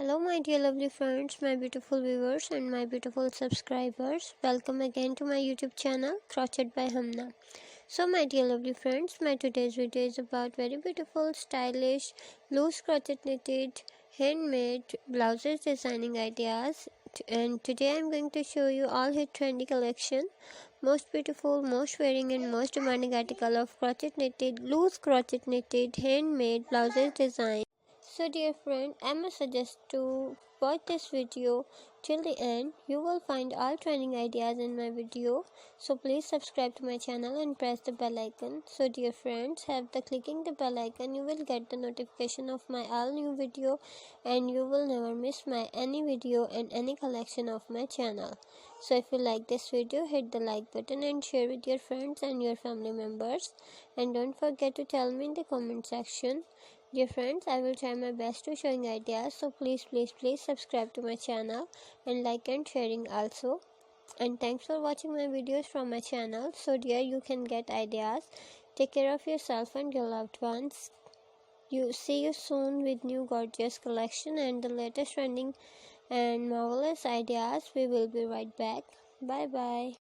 Hello, my dear lovely friends, my beautiful viewers, and my beautiful subscribers. Welcome again to my YouTube channel, Crochet by Hamna. So, my dear lovely friends, my today's video is about very beautiful, stylish, loose crochet knitted, handmade blouses designing ideas. And today I'm going to show you all hit trendy collection, most beautiful, most wearing, and most demanding article of crochet knitted, loose crochet knitted, handmade blouses design. So dear friend, I must suggest to watch this video till the end. You will find all training ideas in my video. So please subscribe to my channel and press the bell icon. So dear friends, after clicking the bell icon, you will get the notification of my all new video and you will never miss my any video and any collection of my channel. So if you like this video, hit the like button and share with your friends and your family members. And don't forget to tell me in the comment section. Dear friends, I will try my best to showing ideas, so please subscribe to my channel and like and sharing also. And thanks for watching my videos from my channel. So dear, you can get ideas. Take care of yourself and your loved ones. See you soon with new gorgeous collection and the latest trending and marvelous ideas. We will be right back. Bye bye.